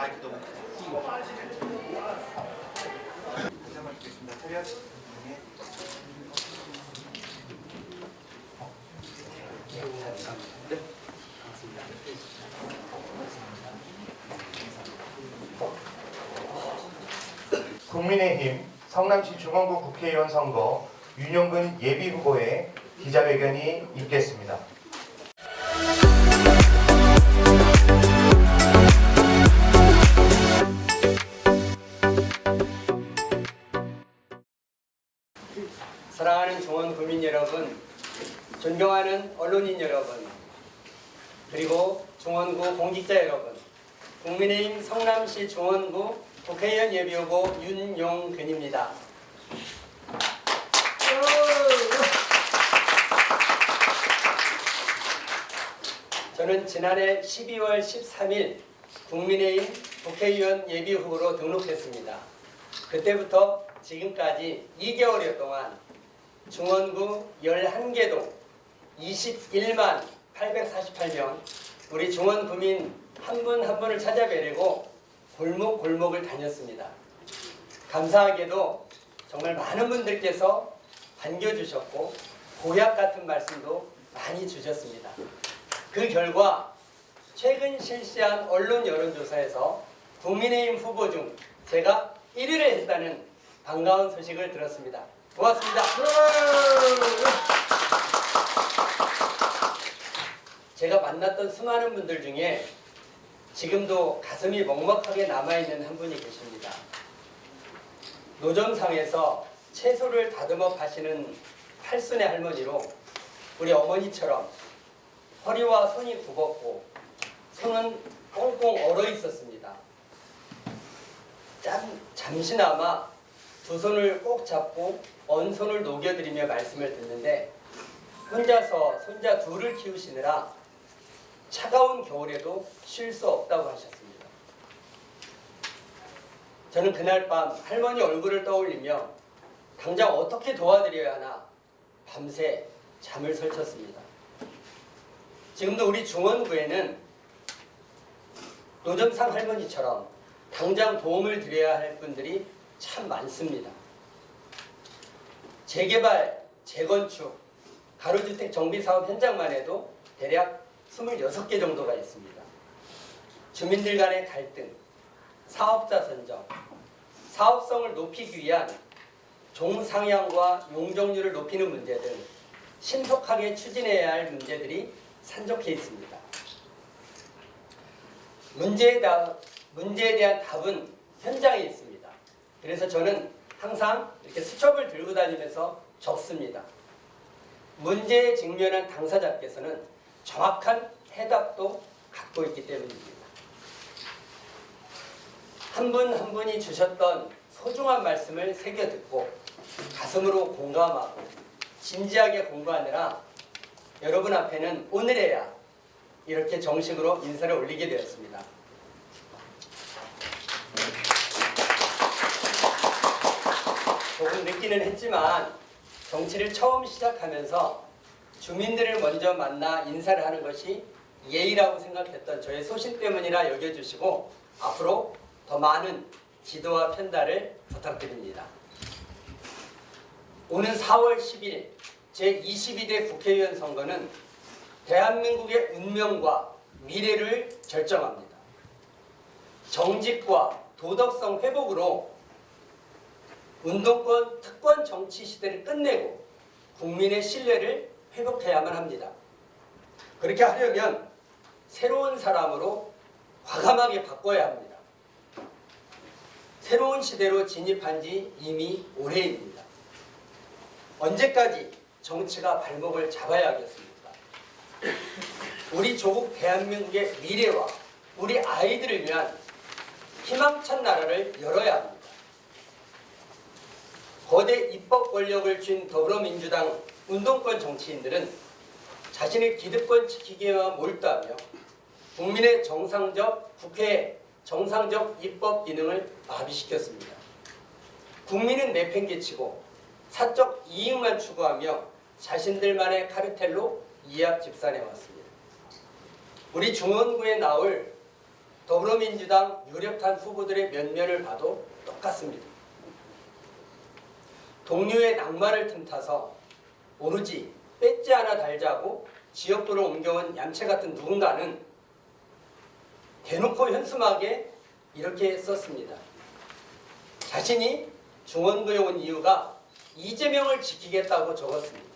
마이크 너무 끼고. 한잔만 드리겠습니다. 차렷. 네. 국민의힘 성남시 중원구 국회의원 선거 윤용근 예비후보의 기자회견이 있겠습니다. 사랑하는 중원 구민 여러분, 존경하는 언론인 여러분, 그리고 중원구 공직자 여러분, 국민의힘 성남시 중원구 국회의원 예비후보 윤용근입니다. 저는 지난해 12월 13일 국민의힘 국회의원 예비후보로 등록했습니다. 그때부터 지금까지 2개월여 동안 중원구 11개 동 21만 848명 우리 중원 구민 한 분 한 분을 찾아뵈려고 골목골목을 다녔습니다. 감사하게도 정말 많은 분들께서 반겨주셨고 고약 같은 말씀도 많이 주셨습니다. 그 결과 최근 실시한 언론 여론조사에서 국민의힘 후보 중 제가 1위를 했다는 반가운 소식을 들었습니다. 고맙습니다. 제가 만났던 수많은 분들 중에 지금도 가슴이 먹먹하게 남아있는 한 분이 계십니다. 노점상에서 채소를 다듬어 파시는 팔순의 할머니로 우리 어머니처럼 허리와 손이 굽었고 손은 꽁꽁 얼어 있었습니다. 잠시나마 두 손을 꼭 잡고 언손을 녹여드리며 말씀을 듣는데 혼자서 손자 둘을 키우시느라 차가운 겨울에도 쉴 수 없다고 하셨습니다. 저는 그날 밤 할머니 얼굴을 떠올리며 당장 어떻게 도와드려야 하나 밤새 잠을 설쳤습니다. 지금도 우리 중원구에는 노점상 할머니처럼 당장 도움을 드려야 할 분들이 참 많습니다. 재개발, 재건축, 가로주택 정비사업 현장만 해도 대략 26개 정도가 있습니다. 주민들 간의 갈등, 사업자 선정, 사업성을 높이기 위한 종상향과 용적률을 높이는 문제 등 신속하게 추진해야 할 문제들이 산적해 있습니다. 문제에 대한 답은 현장에 있습니다. 그래서 저는 항상 이렇게 수첩을 들고 다니면서 적습니다. 문제에 직면한 당사자께서는 정확한 해답도 갖고 있기 때문입니다. 한 분 한 분이 주셨던 소중한 말씀을 새겨 듣고 가슴으로 공감하고 진지하게 공부하느라 여러분 앞에는 오늘에야 이렇게 정식으로 인사를 올리게 되었습니다. 조금 늦기는 했지만 정치를 처음 시작하면서 주민들을 먼저 만나 인사를 하는 것이 예의라고 생각했던 저의 소신 때문이라 여겨주시고 앞으로 더 많은 지도와 편달을 부탁드립니다. 오는 4월 10일 제22대 국회의원 선거는 대한민국의 운명과 미래를 결정합니다. 정직과 도덕성 회복으로 운동권, 특권 정치 시대를 끝내고 국민의 신뢰를 회복해야만 합니다. 그렇게 하려면 새로운 사람으로 과감하게 바꿔야 합니다. 새로운 시대로 진입한 지 이미 오래입니다. 언제까지 정치가 발목을 잡아야 하겠습니까? 우리 조국 대한민국의 미래와 우리 아이들을 위한 희망찬 나라를 열어야 합니다. 거대 입법 권력을 쥔 더불어민주당 운동권 정치인들은 자신의 기득권 지키기에만 몰두하며 국민의 정상적 국회의 정상적 입법 기능을 마비시켰습니다. 국민은 내팽개치고 사적 이익만 추구하며 자신들만의 카르텔로 이합집산해왔습니다. 우리 중원구에 나올 더불어민주당 유력한 후보들의 면면을 봐도 똑같습니다. 동료의 낙마를 틈타서 오로지 뺏지 않아 달자고 지역구를 옮겨온 얌체 같은 누군가는 대놓고 현수막에 이렇게 썼습니다. 자신이 중원구에 온 이유가 이재명을 지키겠다고 적었습니다.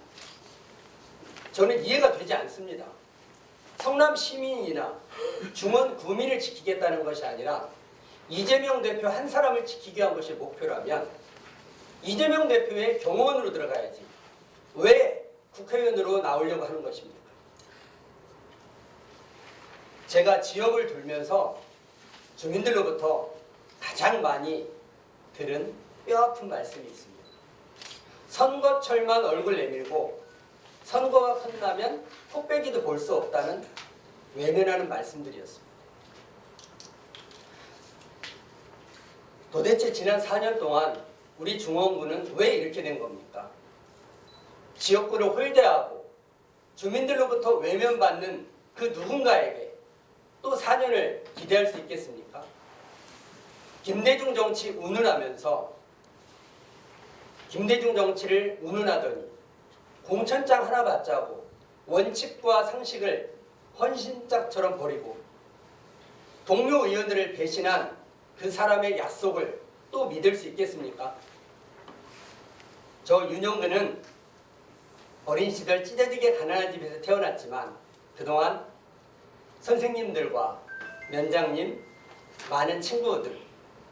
저는 이해가 되지 않습니다. 성남 시민이나 중원 구민을 지키겠다는 것이 아니라 이재명 대표 한 사람을 지키기 위한 것이 목표라면 이재명 대표의 경호원으로 들어가야지 왜 국회의원으로 나오려고 하는 것입니까? 제가 지역을 돌면서 주민들로부터 가장 많이 들은 뼈아픈 말씀이 있습니다. 선거철만 얼굴 내밀고 선거가 끝나면 코빼기도 볼 수 없다는 외면하는 말씀들이었습니다. 도대체 지난 4년 동안 우리 중원구는 왜 이렇게 된 겁니까? 지역구를 홀대하고 주민들로부터 외면받는 그 누군가에게 또 4년을 기대할 수 있겠습니까? 김대중 정치 운운하면서 김대중 정치를 운운하더니 공천장 하나 받자고 원칙과 상식을 헌신짝처럼 버리고 동료 의원들을 배신한 그 사람의 약속을 또 믿을 수 있겠습니까? 저 윤영근은 어린 시절 찢어지게 가난한 집에서 태어났지만 그동안 선생님들과 면장님, 많은 친구들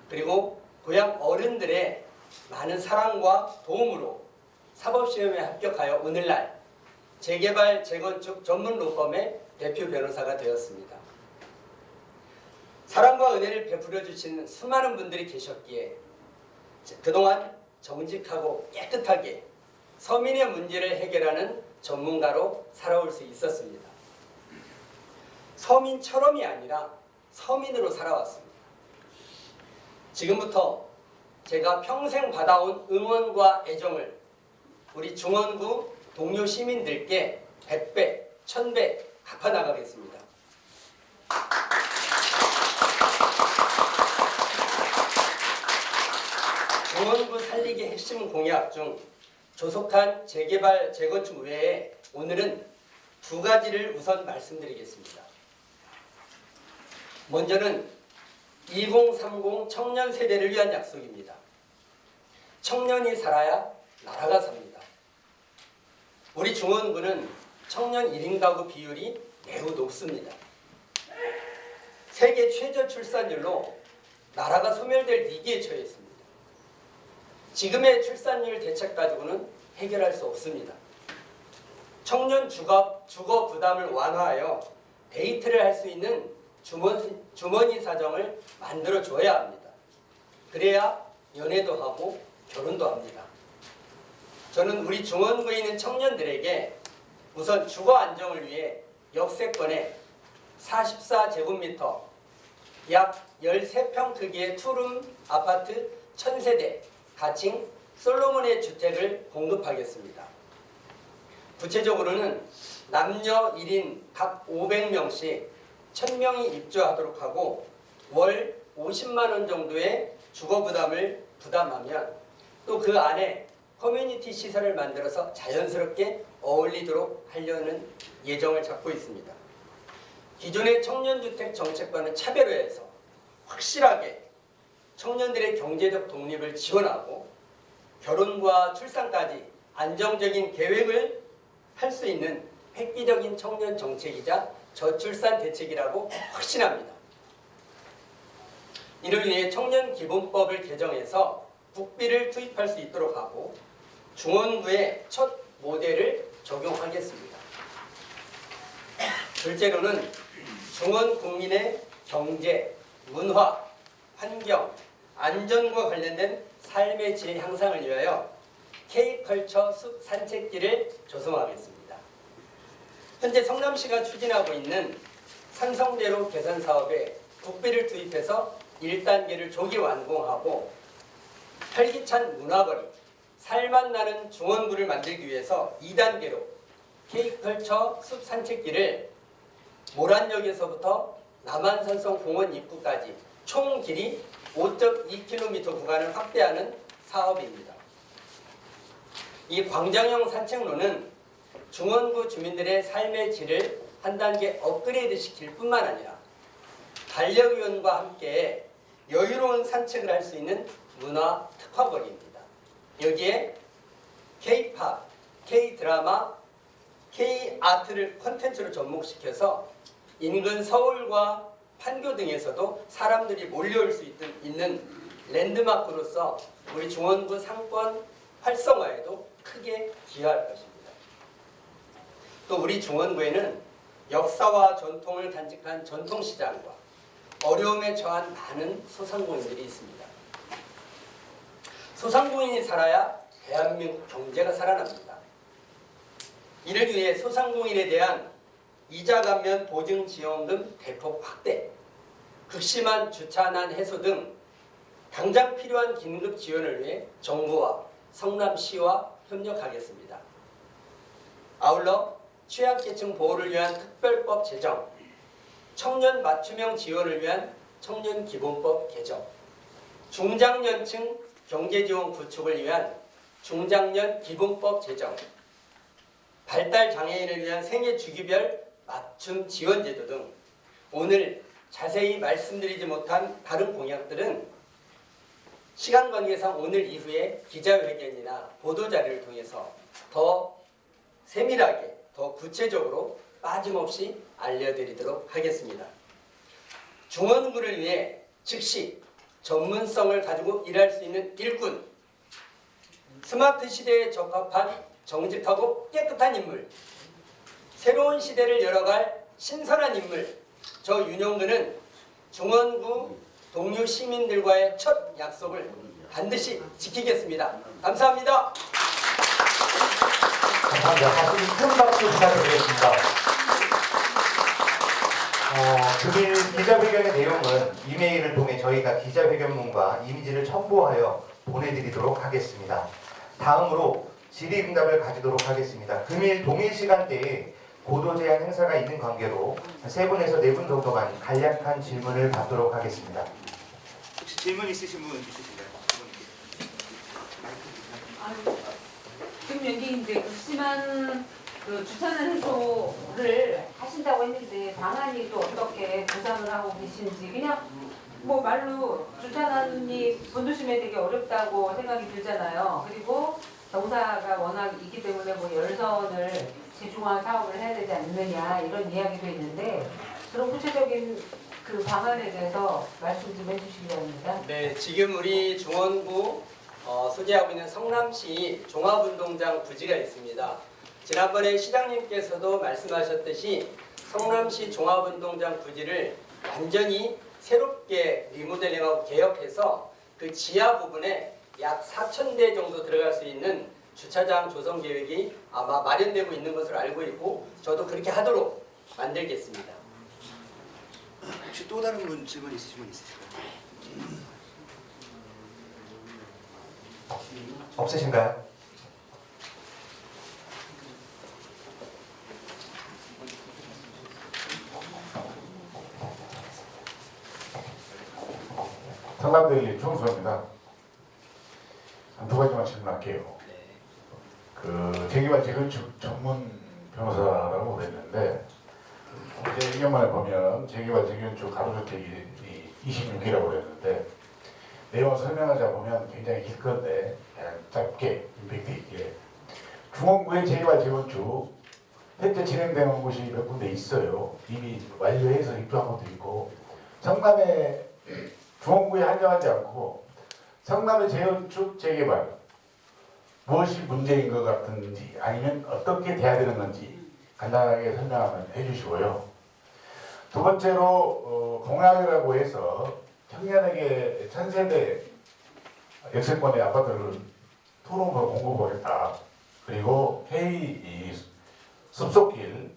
그리고 고향 어른들의 많은 사랑과 도움으로 사법시험에 합격하여 오늘날 재개발, 재건축 전문 로펌의 대표 변호사가 되었습니다. 사랑과 은혜를 베풀어 주시는 수많은 분들이 계셨기에 그동안 정직하고 깨끗하게 서민의 문제를 해결하는 전문가로 살아올 수 있었습니다. 서민처럼이 아니라 서민으로 살아왔습니다. 지금부터 제가 평생 받아온 응원과 애정을 우리 중원구 동료 시민들께 100배, 1000배 갚아나가겠습니다. 중원구 살리기 핵심 공약 중 조속한 재개발, 재건축 외에 오늘은 두 가지를 우선 말씀드리겠습니다. 먼저는 2030 청년 세대를 위한 약속입니다. 청년이 살아야 나라가 삽니다. 우리 중원구는 청년 1인 가구 비율이 매우 높습니다. 세계 최저 출산율로 나라가 소멸될 위기에 처해 있습니다. 지금의 출산율 대책 가지고는 해결할 수 없습니다. 청년 주거 부담을 완화하여 데이트를 할 수 있는 주머니 사정을 만들어줘야 합니다. 그래야 연애도 하고 결혼도 합니다. 저는 우리 중원구에 있는 청년들에게 우선 주거 안정을 위해 역세권에 44제곱미터 약 13평 크기의 투룸 아파트 1000세대 가칭 솔로몬의 주택을 공급하겠습니다. 구체적으로는 남녀 1인 각 500명씩 1000명이 입주하도록 하고 월 50만 원 정도의 주거 부담을 부담하면 또 그 안에 커뮤니티 시설을 만들어서 자연스럽게 어울리도록 하려는 예정을 잡고 있습니다. 기존의 청년주택 정책과는 차별화해서 확실하게 청년들의 경제적 독립을 지원하고 결혼과 출산까지 안정적인 계획을 할 수 있는 획기적인 청년 정책이자 저출산 대책이라고 확신합니다. 이를 위해 청년기본법을 개정해서 국비를 투입할 수 있도록 하고 중원구의 첫 모델을 적용하겠습니다. 둘째로는 중원 국민의 경제, 문화, 환경, 안전과 관련된 삶의 질 향상을 위하여 K컬처 숲 산책길을 조성하겠습니다. 현재 성남시가 추진하고 있는 산성대로 개선 사업에 국비를 투입해서 1단계를 조기 완공하고 활기찬 문화거리, 살맛 나는 중원구를 만들기 위해서 2단계로 K컬처 숲 산책길을 모란역에서부터 남한산성 공원 입구까지 총 길이 5.2km 구간을 확대하는 사업입니다. 이 광장형 산책로는 중원구 주민들의 삶의 질을 한 단계 업그레이드 시킬 뿐만 아니라 반려견과 함께 여유로운 산책을 할 수 있는 문화 특화거리입니다. 여기에 K-팝, K-드라마, K-아트를 콘텐츠로 접목시켜서 인근 서울과 판교 등에서도 사람들이 몰려올 수 있는 랜드마크로서 우리 중원구 상권 활성화에도 크게 기여할 것입니다. 또 우리 중원구에는 역사와 전통을 간직한 전통시장과 어려움에 처한 많은 소상공인들이 있습니다. 소상공인이 살아야 대한민국 경제가 살아납니다. 이를 위해 소상공인에 대한 이자 감면 보증 지원금 대폭 확대, 극심한 주차난 해소 등 당장 필요한 긴급 지원을 위해 정부와 성남시와 협력하겠습니다. 아울러 취약계층 보호를 위한 특별법 제정, 청년 맞춤형 지원을 위한 청년기본법 개정, 중장년층 경제지원 구축을 위한 중장년 기본법 제정, 발달장애인을 위한 생애주기별 맞춤 지원제도 등 오늘 자세히 말씀드리지 못한 다른 공약들은 시간 관계상 오늘 이후에 기자회견이나 보도자료를 통해서 더 세밀하게, 더 구체적으로 빠짐없이 알려드리도록 하겠습니다. 중원구를 위해 즉시 전문성을 가지고 일할 수 있는 일꾼, 스마트 시대에 적합한 정직하고 깨끗한 인물, 새로운 시대를 열어갈 신선한 인물, 저 윤용근은 중원구 동료 시민들과의 첫 약속을 반드시 지키겠습니다. 감사합니다. 감사합니다. 다시 큰 박수 부탁드리겠습니다. 금일 기자회견의 내용은 이메일을 통해 저희가 기자회견문과 이미지를 첨부하여 보내드리도록 하겠습니다. 다음으로 질의응답을 가지도록 하겠습니다. 금일 동일 시간대에 고도 제한 행사가 있는 관계로 3분에서 4분 정도만 간략한 질문을 받도록 하겠습니다. 혹시 질문 있으신 분 있으신가요? 지금 여기 이제 극심한 그 주차난 해소를 하신다고 했는데 방안이 또 어떻게 구상을 하고 계신지, 그냥 뭐 말로 주차난이 본도심에 되게 어렵다고 생각이 들잖아요. 그리고 경사가 워낙 있기 때문에 뭐 열선을 집중화한 사업을 해야 되지 않느냐 이런 이야기도 있는데, 그런 구체적인 그 방안에 대해서 말씀 좀 해주시기 바랍니다. 네, 지금 우리 중원구 소재하고 있는 성남시 종합운동장 부지가 있습니다. 지난번에 시장님께서도 말씀하셨듯이 성남시 종합운동장 부지를 완전히 새롭게 리모델링하고 개혁해서 그 지하 부분에 약 4,000대 정도 들어갈 수 있는 주차장 조성 계획이 아마 마련되고 있는 것으로 알고 있고, 저도 그렇게 하도록 만들겠습니다. 혹시 또 다른 분 질문 있으신 분 있으실까요? 없으신가요? 성남대리 총수입니다. 두 가지만 질문할게요. 그 재개발 재건축 전문 변호사라고 그랬는데, 이제 2년 만에 보면 재개발 재건축 가로주택이 26개라고 그랬는데, 내용 설명하자 보면 굉장히 길 건데 그냥 짧게 임팩트 있게, 중원구의 재개발 재건축 현재 진행되는 곳이 몇 군데 있어요. 이미 완료해서 입주한 것도 있고, 성남의 중원구에 한정하지 않고 성남의 재건축 재개발 무엇이 문제인 것 같은지, 아니면 어떻게 돼야 되는 건지 간단하게 설명하면 해주시고요. 두 번째로 공약이라고 해서 청년에게 1000세대 역세권의 아파트를 토론으로 공급하겠다. 그리고 K 숲속길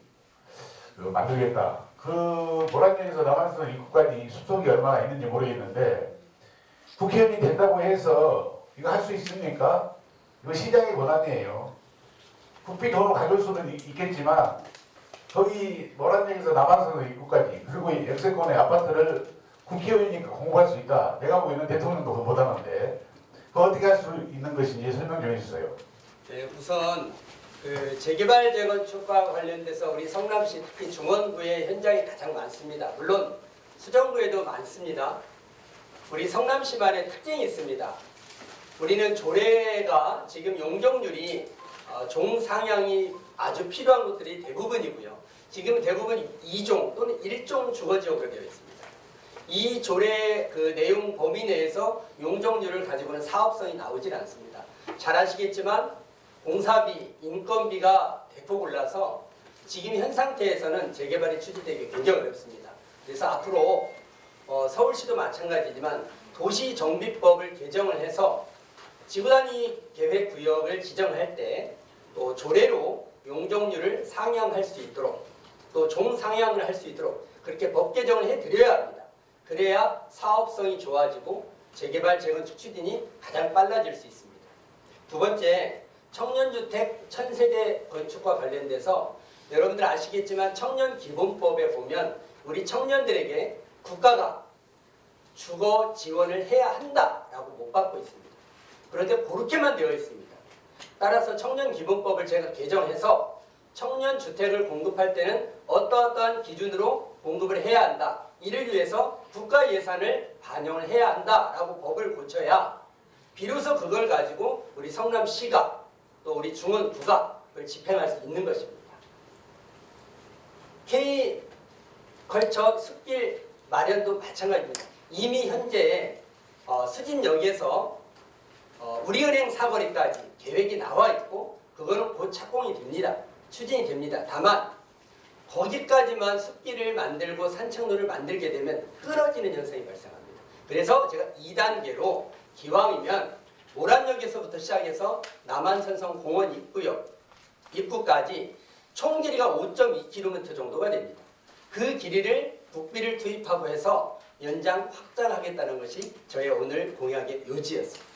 만들겠다. 그 모란역에서 남한산 입구까지 숲속이 얼마나 있는지 모르겠는데, 국회의원이 된다고 해서 이거 할 수 있습니까? 이거 시장의 권한이에요. 국비 돈을 가져올 수는 있겠지만 저기 노란역에서 남한산도 입구까지 그리고 이 역세권의 아파트를 국회의원이니까 공부할 수 있다. 내가 보기에는 대통령도 그거 못하는데 그거 어떻게 할 수 있는 것인지 설명 좀 해주세요. 네, 우선 그 재개발 재건축과 관련돼서 우리 성남시 특히 중원구의 현장이 가장 많습니다. 물론 수정구에도 많습니다. 우리 성남시만의 특징이 있습니다. 우리는 조례가 지금 용적률이 종상향이 아주 필요한 곳들이 대부분이고요. 지금 대부분 2종 또는 1종 주거지역으로 되어 있습니다. 이 조례 그 내용 범위 내에서 용적률을 가지고는 사업성이 나오질 않습니다. 잘 아시겠지만 공사비, 인건비가 대폭 올라서 지금 현 상태에서는 재개발이 추진되기 굉장히 어렵습니다. 그래서 앞으로 서울시도 마찬가지지만 도시정비법을 개정을 해서 지구단위 계획구역을 지정할 때 또 조례로 용적률을 상향할 수 있도록 또 종상향을 할 수 있도록 그렇게 법 개정을 해드려야 합니다. 그래야 사업성이 좋아지고 재개발 재건축 추진이 가장 빨라질 수 있습니다. 두 번째, 청년주택 1000세대 건축과 관련돼서 여러분들 아시겠지만 청년기본법에 보면 우리 청년들에게 국가가 주거 지원을 해야 한다라고 못 받고 있습니다. 그런데 그렇게만 되어 있습니다. 따라서 청년기본법을 제가 개정해서 청년주택을 공급할 때는 어떠한 기준으로 공급을 해야 한다. 이를 위해서 국가 예산을 반영을 해야 한다라고 법을 고쳐야 비로소 그걸 가지고 우리 성남시가 또 우리 중원구가 그걸 집행할 수 있는 것입니다. K 걸쳐 숲길 마련도 마찬가지입니다. 이미 현재 수진역에서 우리은행 사거리까지 계획이 나와 있고 그거는 곧 착공이 됩니다. 추진이 됩니다. 다만 거기까지만 숲길을 만들고 산책로를 만들게 되면 끊어지는 현상이 발생합니다. 그래서 제가 2단계로 기왕이면 모란역에서부터 시작해서 남한산성 공원 입구까지 총 길이가 5.2km 정도가 됩니다. 그 길이를 국비를 투입하고 해서 연장 확장하겠다는 것이 저의 오늘 공약의 요지였습니다.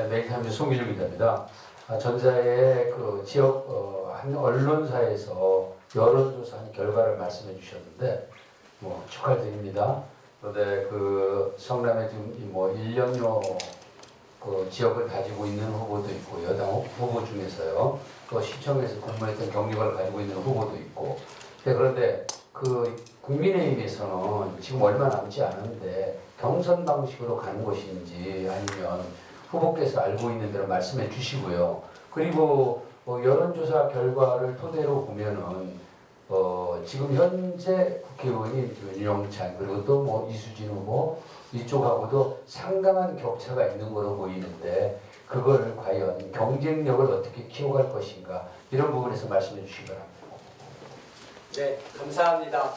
메이타임즈 송민우 기자입니다. 전자의 그 지역 한 언론사에서 여론조사한 결과를 말씀해 주셨는데 축하드립니다. 그런데 그 성남에 지금 1년여 그 지역을 가지고 있는 후보도 있고 여당 후보 중에서요. 또 시청에서 근무했던 경력을 가지고 있는 후보도 있고. 그런데 그 국민의힘에서는 지금 얼마 남지 않은데 경선 방식으로 가는 것인지 아니면 후보께서 알고 있는 대로 말씀해 주시고요. 그리고 여론조사 결과를 토대로 보면은 지금 현재 국회의원이 윤영찬 그리고 또 이수진 후보 이쪽하고도 상당한 격차가 있는 것으로 보이는데 그걸 과연 경쟁력을 어떻게 키워갈 것인가 이런 부분에서 말씀해 주시기 바랍니다. 네, 감사합니다.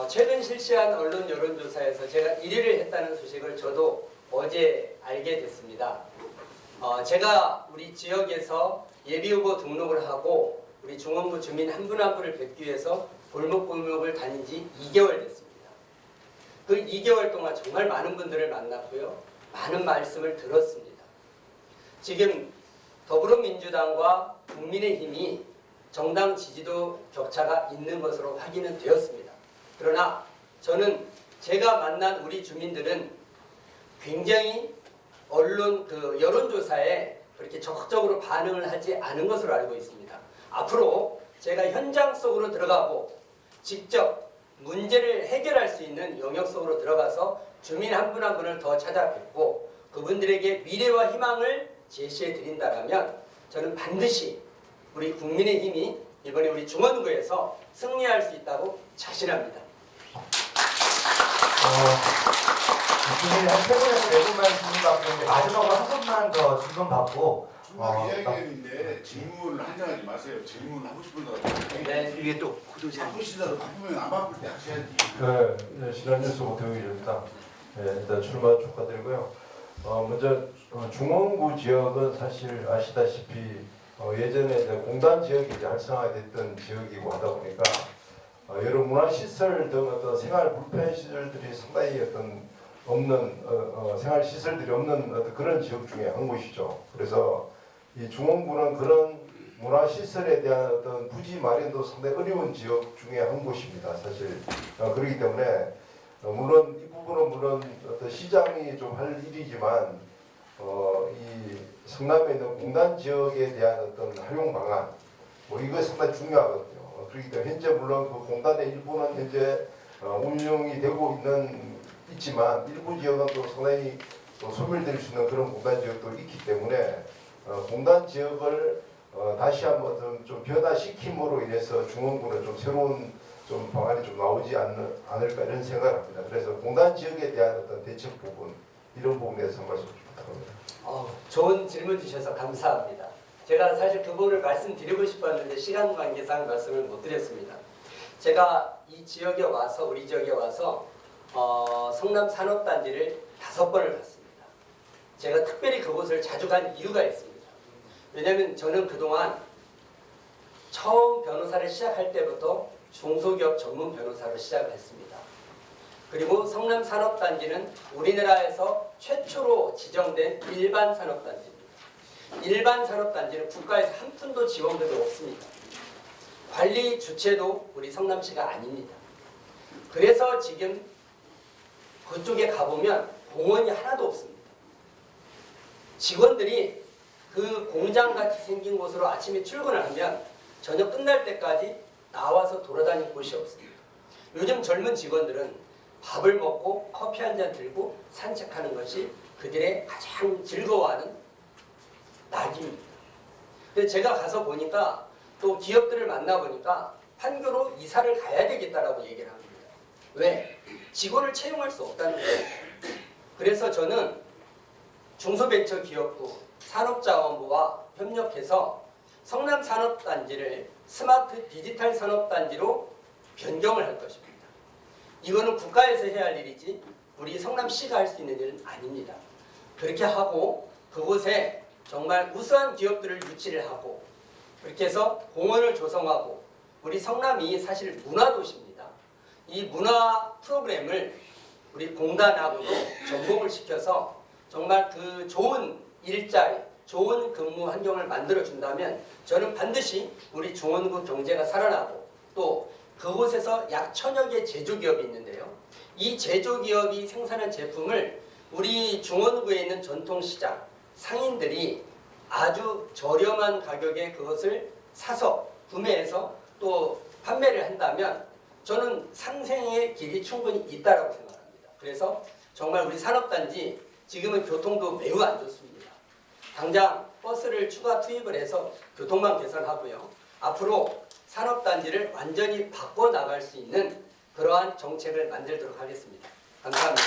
최근 실시한 언론 여론조사에서 제가 1위를 했다는 소식을 저도 어제 알게 됐습니다. 제가 우리 지역에서 예비후보 등록을 하고 우리 중원구 주민 한 분 한 분을 뵙기 위해서 골목골목을 다닌 지 2개월 됐습니다. 그 2개월 동안 정말 많은 분들을 만났고요. 많은 말씀을 들었습니다. 지금 더불어민주당과 국민의힘이 정당 지지도 격차가 있는 것으로 확인은 되었습니다. 그러나 저는 제가 만난 우리 주민들은 굉장히 언론 여론조사에 그렇게 적극적으로 반응을 하지 않은 것으로 알고 있습니다. 앞으로 제가 현장 속으로 들어가고 직접 문제를 해결할 수 있는 영역 속으로 들어가서 주민 한 분 한 분을 더 찾아뵙고 그분들에게 미래와 희망을 제시해 드린다면 저는 반드시 우리 국민의힘이 이번에 우리 중원구에서 승리할 수 있다고 자신합니다. 주민이 한 3분에서 4분만 질문 받고 있는데 마지막으로 한 번만 더 질문 받고 이야기했는데 질문을 한정하지 마세요. 질문 하고 싶은 사람. 네. 이게 또 구도자 바쁘시다가 바쁘면 안 바쁠 때 하셔야지. 네, 신한뉴스 오태웅입니다. 네, 일단 출마 축하드리고요. 먼저 중원구 지역은 사실 아시다시피 예전에 이제 공단 지역이 이제 활성화됐던 지역이고 하다 보니까 여러 문화시설 등 어떤 생활 불편 시설들이 상당히 어떤 없는 생활 시설들이 없는 어떤 그런 지역 중에 한 곳이죠. 그래서 이 중원구는 그런 문화 시설에 대한 어떤 부지 마련도 상당히 어려운 지역 중에 한 곳입니다. 사실 그렇기 때문에 물론 이 부분은 물론 어떤 시장이 좀 할 일이지만 이 성남에 있는 공단 지역에 대한 어떤 활용 방안 뭐 이거 상당히 중요하거든요. 그렇기 때문에 현재 물론 그 공단의 일부는 현재 운영이 되고 있지만 일부 지역은 또 상당히 또 소멸될 수 있는 그런 공단 지역도 있기 때문에 공단 지역을 다시 한번 좀 변화시킴으로 인해서 중원구는 좀 새로운 좀 방안이 좀 나오지 않을까 이런 생각을 합니다. 그래서 공단 지역에 대한 어떤 대책 부분 이런 부분에 대해서 한 말씀 좀 부탁합니다. 좋은 질문 주셔서 감사합니다. 제가 사실 그 부분을 말씀드리고 싶었는데 시간 관계상 말씀을 못 드렸습니다. 제가 이 지역에 와서 우리 지역에 와서 성남 산업단지를 5번을 갔습니다. 제가 특별히 그곳을 자주 간 이유가 있습니다. 왜냐하면 저는 그동안 처음 변호사를 시작할 때부터 중소기업 전문 변호사로 시작을 했습니다. 그리고 성남 산업단지는 우리나라에서 최초로 지정된 일반 산업단지입니다. 일반 산업단지는 국가에서 한 푼도 지원금이 없습니다. 관리 주체도 우리 성남시가 아닙니다. 그래서 지금 그쪽에 가보면 공원이 하나도 없습니다. 직원들이 그 공장같이 생긴 곳으로 아침에 출근을 하면 저녁 끝날 때까지 나와서 돌아다닐 곳이 없습니다. 요즘 젊은 직원들은 밥을 먹고 커피 한 잔 들고 산책하는 것이 그들의 가장 즐거워하는 낙입니다. 근데 제가 가서 보니까 또 기업들을 만나보니까 판교로 이사를 가야 되겠다라고 얘기를 합니다. 왜? 직원을 채용할 수 없다는 거예요. 그래서 저는 중소벤처기업부, 산업자원부와 협력해서 성남 산업단지를 스마트 디지털 산업단지로 변경을 할 것입니다. 이거는 국가에서 해야 할 일이지 우리 성남시가 할 수 있는 일은 아닙니다. 그렇게 하고 그곳에 정말 우수한 기업들을 유치를 하고 그렇게 해서 공원을 조성하고 우리 성남이 사실 문화도시입니다. 이 문화 프로그램을 우리 공단하고도 접목을 시켜서 정말 그 좋은 일자리, 좋은 근무 환경을 만들어준다면 저는 반드시 우리 중원구 경제가 살아나고 또 그곳에서 약 1000여 개 제조기업이 있는데요. 이 제조기업이 생산한 제품을 우리 중원구에 있는 전통시장, 상인들이 아주 저렴한 가격에 그것을 사서 구매해서 또 판매를 한다면 저는 상생의 길이 충분히 있다고 생각합니다. 그래서 정말 우리 산업단지 지금은 교통도 매우 안 좋습니다. 당장 버스를 추가 투입을 해서 교통망 개선하고요. 앞으로 산업단지를 완전히 바꿔나갈 수 있는 그러한 정책을 만들도록 하겠습니다. 감사합니다.